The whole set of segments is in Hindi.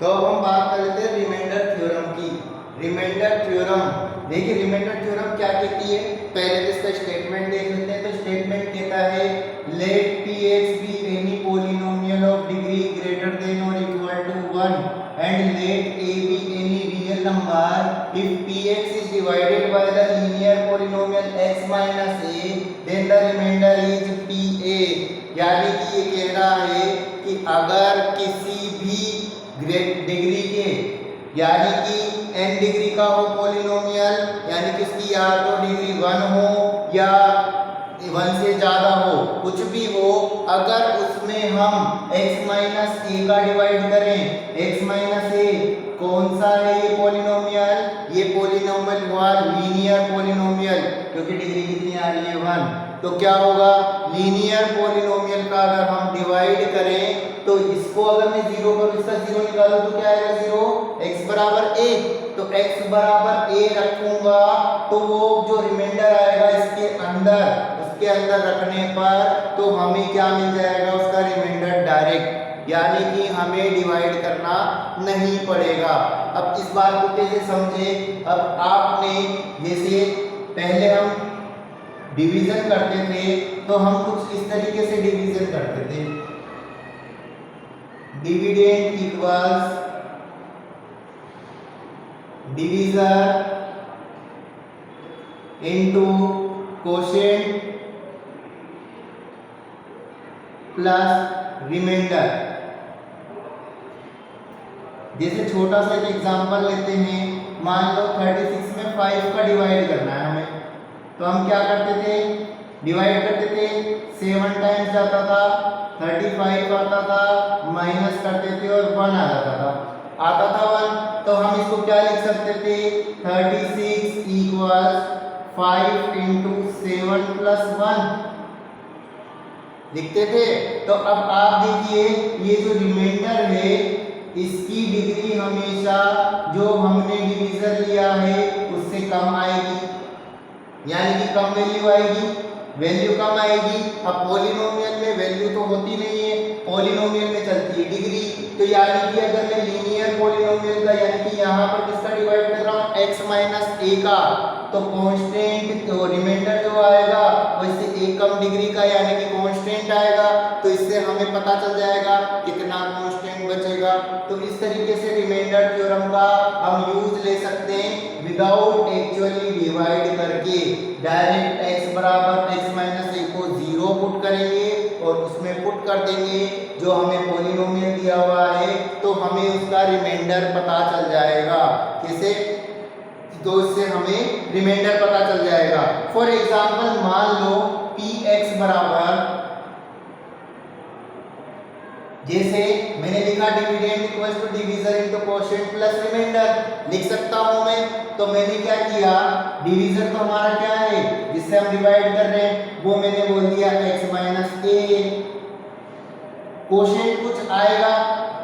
तो अब हम बात कर लेते हैं रिमाइंडर थ्योरम की। रिमाइंडर थ्योरम, देखिए रिमाइंडर थ्योरम क्या कहती है, पहले तो इसका स्टेटमेंट देख लेते हैं। तो स्टेटमेंट कहता है let px be any polynomial of degree greater than और equal to 1 and let a be any real number if px is divided by the linear polynomial x minus a then the remainder is pa। यानी कि ये कह रहा है कि अगर किसी भी डिग्री के यानी कि n डिग्री का हो पॉलिनोमियल, यानी कि इसकी या तो डिग्री 1 हो या 1 से ज़्यादा हो, कुछ भी हो, अगर उसमें हम x माइनस ए का डिवाइड करें, x माइनस ए कौन सा है ये पॉलिनोमियल, ये पॉलिनोमियल हुआ लीनियर पॉलिनोमियल, क्योंकि डिग्री कितनी आ रही है 1। तो क्या होगा, लीनियर पॉलिनोमियल का अगर हम डिवाइड करें तो इसको अगर मैं 0 करूं, इसका 0 निकालूं तो क्या आएगा 0, x बराबर a। तो x बराबर a रखूंगा तो वो जो रिमाइंडर आएगा इसके अंदर, उसके अंदर रखने पर तो हमें क्या मिल जाएगा, उसका रिमाइंडर डायरेक्ट, यानी कि हमें डिवाइड करना नहीं पड़ेगा। अब इस बात को कैसे समझे, अब आपने जैसे पहले हम डिवीजन करते थे तो हम कुछ इस तरीके से डिवीजन करते थे, dividend equals divisor into quotient plus remainder. जैसे छोटा सा एक एग्जांपल लेते हैं, मान लो 36 में 5 का डिवाइड करना है हमें, तो हम क्या करते थे, डिवाइड करते थे, 7 टाइम्स जाता था, 35 आता था, माइनस करते थे और 1 आ जाता था, 1, तो हम इसको क्या लिख सकते थे, 36 इक्वल्स 5 इंटू 7 प्लस 1 लिखते थे। तो अब आप देखिए ये जो रिमाइंडर है इसकी डिग्री हमेशा जो हमने डिवीजर लिया है उससे कम आएगी, यानी कि कम वैल्यू आएगी, वैल्यू कम आएगी। अब पॉलिनोमियल में वैल्यू तो होती नहीं है, पॉलिनोमियल में चलती है डिग्री। तो यानी कि अगर मैं लीनियर पॉलिनोमियल का, यानी कि यहाँ पर किसका डिवाइड कर रहा हूँ, x माइनस ए का, तो कांस्टेंट तो रिमाइंडर जो आएगा वो इससे एक कम डिग्री का, यानी कि कांस्टेंट आएगा। तो इससे हमें पता चल जाएगा कितना कांस्टेंट बचेगा। तो इस तरीके से रिमाइंडर थ्योरम का हम यूज ले सकते हैं विदाउट एक्चुअली डिवाइड करके। डायरेक्ट x बराबर x माइनस ए को 0 पुट करेंगे और उसमें पुट कर देंगे जो हमें पॉलिनोमियल दिया हुआ है, तो हमें उसका रिमाइंडर पता चल जाएगा। कैसे, तो इससे हमें रिमाइंडर पता चल जाएगा। फॉर एग्जांपल मान लो px बराबर, जैसे मैंने लिखा dividend equals to divisor into quotient plus remainder लिख सकता हूं मैं। तो मैंने क्या किया, डिवीजर तो हमारा क्या है जिससे हम डिवाइड कर रहे हैं, वो मैंने बोल दिया x माइनस ए। कोशेंट कुछ आएगा,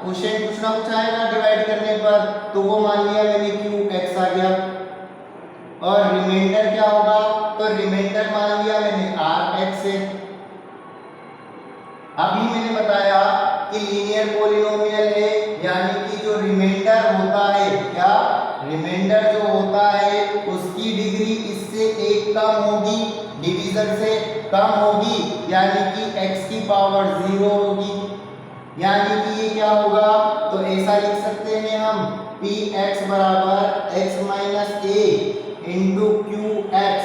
कोशेंट कुछ ना कुछ आएगा डिवाइड करने पर, तो वो मान लिया मैंने qx आ गया। और रिमाइंडर क्या होगा, तो रिमाइंडर मान लिया मैंने rx है। अभी मैंने बताया कि लीनियर पॉलिनोमियल है, यानी कि जो रिमाइंडर होता है, क्या रिमाइंडर जो होता है उसकी डिग्री इससे एक कम होगी, डिवीजर से कम होगी, यानी कि x की पावर 0 होगी। यानी कि ये क्या होगा, तो ऐसा लिख सकते हैं हम px बराबर x माइनस ए इंटू qx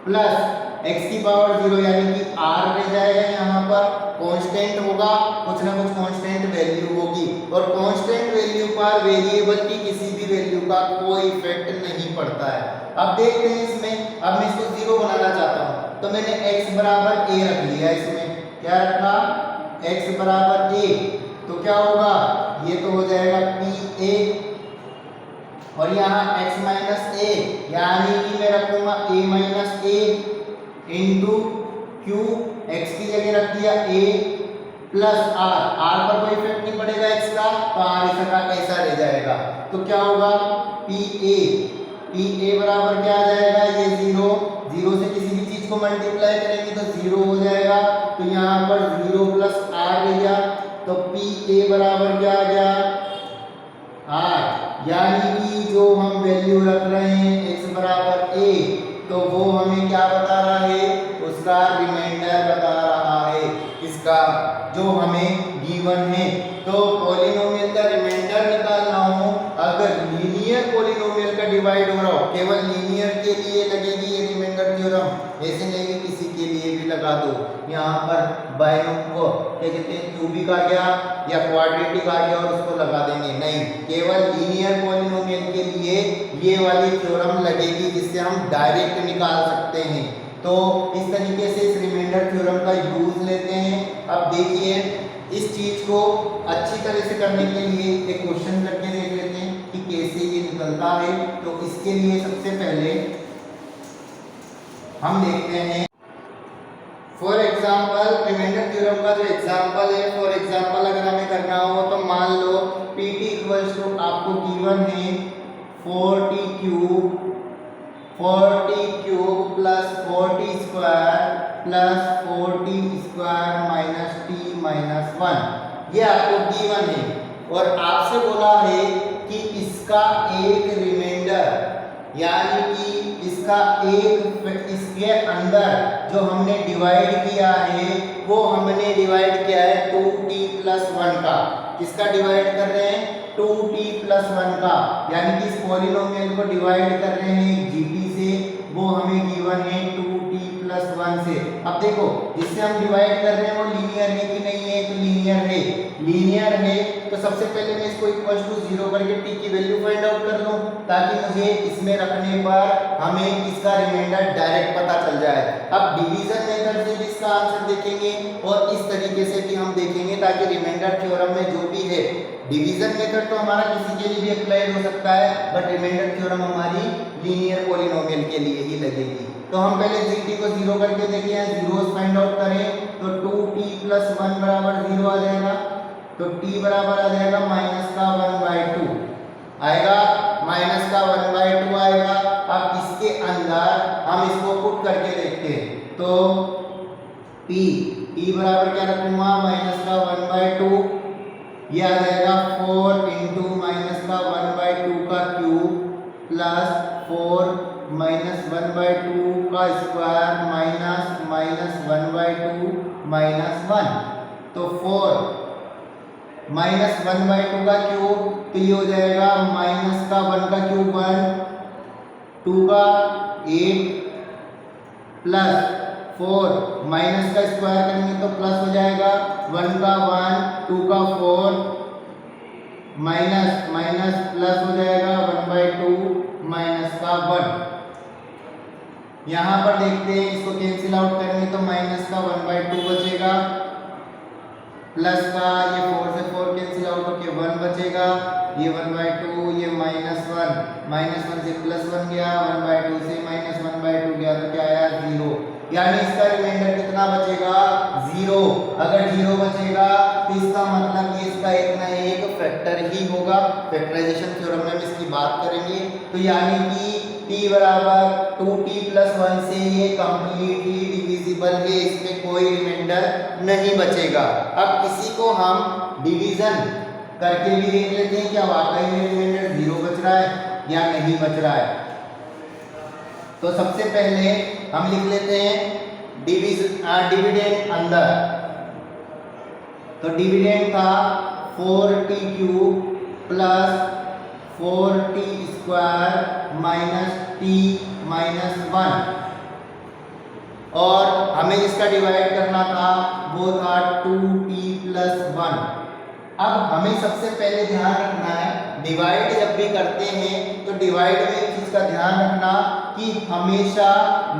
प्लस x की पावर 0, यानी कि r रह जाएगा, यहाँ पर कांस्टेंट होगा, कुछ ना कुछ कांस्टेंट वैल्यू होगी। और कांस्टेंट वैल्यू पर वेरिएबल की किसी भी वैल्यू का कोई इफेक्ट नहीं पड़ता है। अब देखते हैं इसमें, अब मैं इसको 0 बनाना चाहता हूँ, तो मैंने x बराबर a रख लिया, इसमें क्या रखा, x बराबर a, तो क्या होगा, ये तो हो जाएगा pa, और यहाँ x माइनस ए, यानी कि मैं रखूंगा a minus A into Q, x की जगह रख दिया a प्लस r, r पर कोई इफेक्ट नहीं पड़ेगा x का, तो r इसका ऐसा रह जाएगा। तो क्या होगा, pa बराबर क्या आ जाएगा, ये 0, 0 से किसी भी चीज को मल्टीप्लाई करेंगे तो 0 हो जाएगा, तो यहाँ पर 0 प्लस r रह गया, तो pa a बराबर क्या आ गया r, यानी कि जो हम वैल्यू रख रहे हैं x बराबर a, तो वो हमें क्या बता रहा है, उसका रिमाइंडर बता रहा है, इसका जो हमें गिवन है। तो पॉलिनोमियल का रिमाइंडर निकालना हो, अगर लीनियर पॉलिनोमियल का डिवाइड हो रहा हो, केवल लीनियर के लिए लगेगी ये रिमाइंडर थ्योरम, ऐसे नहीं कि किसी के लिए भी लगा दो। यहाँ पर बाइनोम को क्या कहते हैं, क्यूबिक आ गया या क्वाड्रेटिक आ गया और उसको लगा देंगे, नहीं, केवल लीनियर पॉलिनोमियल के लिए ये वाली थ्योरम लगेगी, जिससे हम डायरेक्ट निकाल सकते हैं। तो इस तरीके से इस रिमाइंडर थ्योरम का यूज लेते हैं। अब देखिए, इस चीज को अच्छी तरह से करने के लिए एक क्वेश्चन करके देख लेते हैं कि कैसे ये निकलता है। तो इसके लिए सबसे पहले हम देखते हैं, फॉर एग्जाम्पल रिमाइंडर थ्योरम का जो एग्जाम्पल है, फॉर एग्जाम्पल अगर हमें करना हो तो मान लो pt इक्वल्स टू आपको गिवन है 4t cube plus 4t square plus 4t square minus t minus 1, ये आपको गिवन है और आपसे बोला है कि इसका एक रिमाइंडर, यानी कि इसका एक, इसके अंदर जो हमने डिवाइड किया है वो हमने डिवाइड किया है 2t प्लस 1 का। किसका डिवाइड कर रहे हैं, 2t प्लस 1 का, यानी कि इस पॉलिनोमियल को डिवाइड कर रहे हैं gt से, वो हमें गिवन है 2t प्लस 1 से। अब देखो, जिससे हम डिवाइड कर रहे हैं वो लीनियर है कि नहीं है, तो लीनियर है। लीनियर है तो सबसे पहले मैं इसको इक्वल टू 0 करके t की वैल्यू फाइंड आउट कर लूं, ताकि मुझे इसमें रखने पर हमें इसका रिमाइंडर डायरेक्ट पता चल जाए। अब डिवीजन मेथड से भी इसका आंसर देखेंगे और इस तरीके से भी हम देखेंगे, ताकि रिमाइंडर थ्योरम में जो भी है, डिवीजन मेथड तो हमारा किसी के लिए भी अप्लाई हो सकता है, बट रिमाइंडर थ्योरम हमारी लीनियर पॉलिनोमियल के लिए ही लगेगी। तो हम पहले gt को 0 करके देखते हैं, जीरोस फाइंड आउट करें तो 2t प्लस 1 बराबर 0 आ जाएगा, तो t बराबर आ जाएगा माइनस का 1/2 आएगा, माइनस का 1/2 आएगा। अब इसके अंदर हम इसको पुट करके देखते हैं, तो t बराबर क्या रखूंगा, माइनस का 1/2, ये आ जाएगा 4 इंटू माइनस का 1/2 का क्यूब प्लस 4 माइनस 1/2 का स्क्वायर माइनस माइनस 1/2 माइनस 1, तो 4 माइनस 1/2 का क्यूब, तो ये हो जाएगा माइनस का 1 का क्यूब 1, 2 का 8 प्लस 4 माइनस का स्क्वायर करेंगे तो प्लस हो जाएगा, 1 का 1, 2 का 4 माइनस माइनस प्लस हो जाएगा 1/2 माइनस का 1। यहाँ पर देखते हैं, इसको कैंसिल आउट करेंगे तो माइनस का 1/2 बचेगा, प्लस का ये 4 से 4 कैंसिल आउट होके 1 बचेगा, ये 1/2, ये माइनस 1 से प्लस 1 गया, 1/2 से माइनस 1/2 गया, तो क्या आया 0, यानी इसका रिमाइंडर कितना बचेगा, 0। अगर 0 बचेगा तो इसका मतलब ये इसका एक ना एक फैक्टर ही होगा। फैक्टराइजेशन थ्योरम में हम इसकी बात करेंगे। तो यानी कि t बराबर 2t प्लस 1 से ये कंप्लीटली डिविजिबल है, इसमें कोई रिमाइंडर नहीं बचेगा। अब इसी को हम डिवीजन करके भी देख लेते हैं, क्या वाकई में रिमाइंडर 0 बच रहा है या नहीं बच रहा है। तो सबसे पहले हम लिख लेते हैं डिविडेंड अंदर, तो डिविडेंड था 4t cube plus 4t square minus t minus 1, और हमें इसका डिवाइड करना था, वो था 2t प्लस 1। अब हमें सबसे पहले ध्यान रखना है, डिवाइड जब भी करते हैं तो डिवाइड में एक चीज का ध्यान रखना कि हमेशा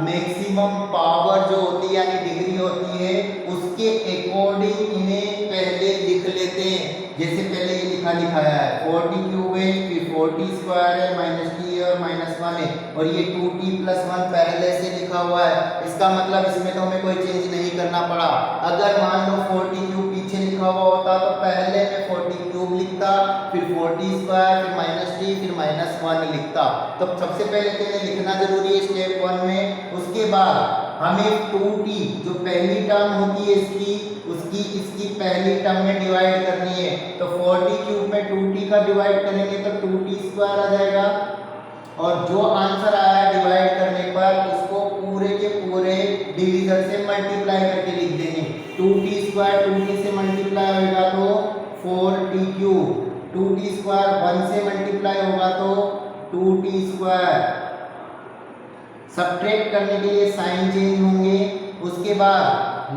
मैक्सिमम पावर जो होती है यानी डिग्री होती है, उसके अकॉर्डिंग इन्हें पहले लिख लेते हैं। जैसे पहले ये लिखाया है 4t क्यूब है, फिर 4t स्क्वायर है, माइनस t और माइनस 1 है, और ये 2t प्लस 1 पहले से लिखा हुआ है। इसका मतलब इसमें तो हमें कोई चेंज नहीं करना पड़ा। अगर मान लो 4t क्यूब पीछे लिखा हुआ होता तो पहले मैं 4t क्यूब लिखता, फिर 4t स्क्वायर, फिर माइनस t, फिर माइनस 1 लिखता। तो सबसे पहले तो इन्हें लिखना जरूरी है स्टेप 1 में। उसके बाद हमें 2t जो पहली टर्म होती है इसकी पहली टर्म में डिवाइड करनी है। तो 40³ में 2t का डिवाइड करेंगे तो 2t² आ जाएगा, और जो आंसर आया डिवाइड करने पर उसको पूरे के पूरे डिवीजर से मल्टीप्लाई करके लिख देंगे। 2t² 2t से मल्टीप्लाई होगा तो 4t³, 2t² 1 से मल्टीप्लाई होगा तो 2t²। सब्ट्रैक्ट करने के लिए साइन चेंज होंगे। उसके बाद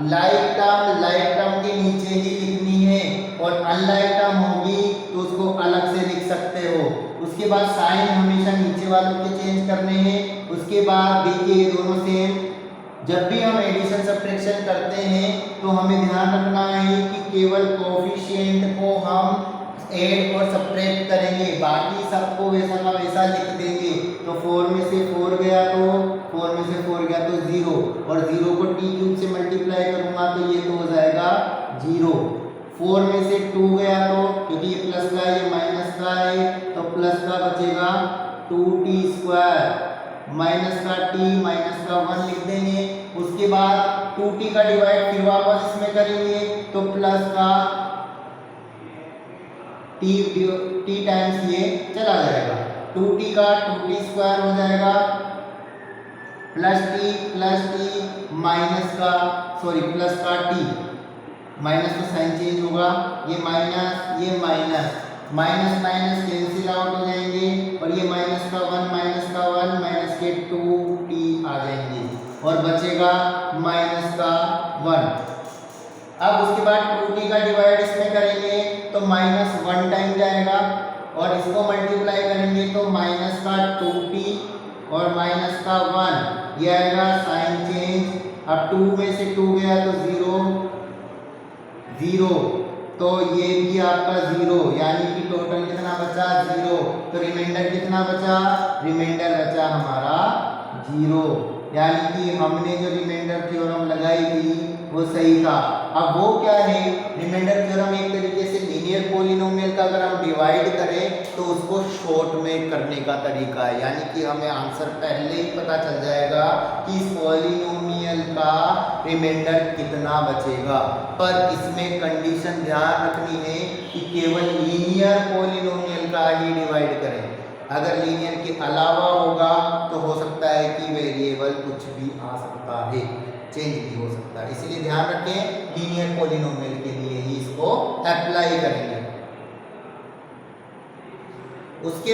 लाइक टर्म के नीचे ही लिखनी है, और अनलाइक टर्म होगी तो उसको अलग से लिख सकते हो। उसके बाद साइन हमेशा नीचे वालों के चेंज करने हैं। उसके बाद देखिए ये दोनों सेम, जब भी हम एडिशन सब्ट्रैक्शन करते हैं तो हमें ध्यान रखना है कि केवल कोएफिशिएंट को हम ऐड और सब्ट्रैक्ट करेंगे, बाकी सबको वैसा का वैसा लिख देंगे। तो 4 में से 4 गया तो 4 में से 4 गया तो 0, और 0 को t³ से मल्टीप्लाई करूंगा तो ये तो हो जाएगा 0। 4 में से 2 गया तो, क्योंकि ये प्लस का है ये माइनस का है, तो प्लस का बचेगा 2t² माइनस का t माइनस का 1 लिख देंगे। उसके बाद 2t का डिवाइड फिर वापस इसमें करेंगे तो प्लस का t टाइम्स ये चला जाएगा, 2t का 2t² हो जाएगा प्लस t माइनस का प्लस का t, माइनस तो साइन चेंज होगा, ये माइनस माइनस कैंसिल आउट हो जाएंगे, और ये माइनस का 1 माइनस के 2t आ जाएंगे, और बचेगा माइनस का 1। अब उसके बाद 2t का डिवाइड इसमें करेंगे तो -1 टाइम जाएगा, और इसको मल्टीप्लाई करेंगे तो माइनस का 2t और माइनस का 1, ये आएगा साइन चेंज। अब 2 में से 2 गया तो 0, तो ये भी आपका 0, यानी कि टोटल कितना बचा 0। तो रिमाइंडर कितना बचा, रिमाइंडर बचा हमारा 0, यानी कि हमने जो रिमाइंडर थ्योरम लगाई थी वो सही था। अब वो क्या है, रिमाइंडर थ्योरम एक तरीके से लीनियर पॉलिनोमियल का अगर हम डिवाइड करें तो उसको शॉर्ट में करने का तरीका है, यानी कि हमें आंसर पहले ही पता चल जाएगा कि इस पॉलिनोमियल का रिमाइंडर कितना बचेगा। पर इसमें कंडीशन ध्यान रखनी है कि केवल लीनियर पॉलिनोमियल का ही डिवाइड करें, अगर लीनियर के अलावा होगा तो हो सकता है कि वेरिएबल कुछ भी आ सकता है, चेंज भी हो सकता है, इसलिए ध्यान रखें लीनियर पॉलिनोमियल के लिए ही इसको अप्लाई करेंगे। उसके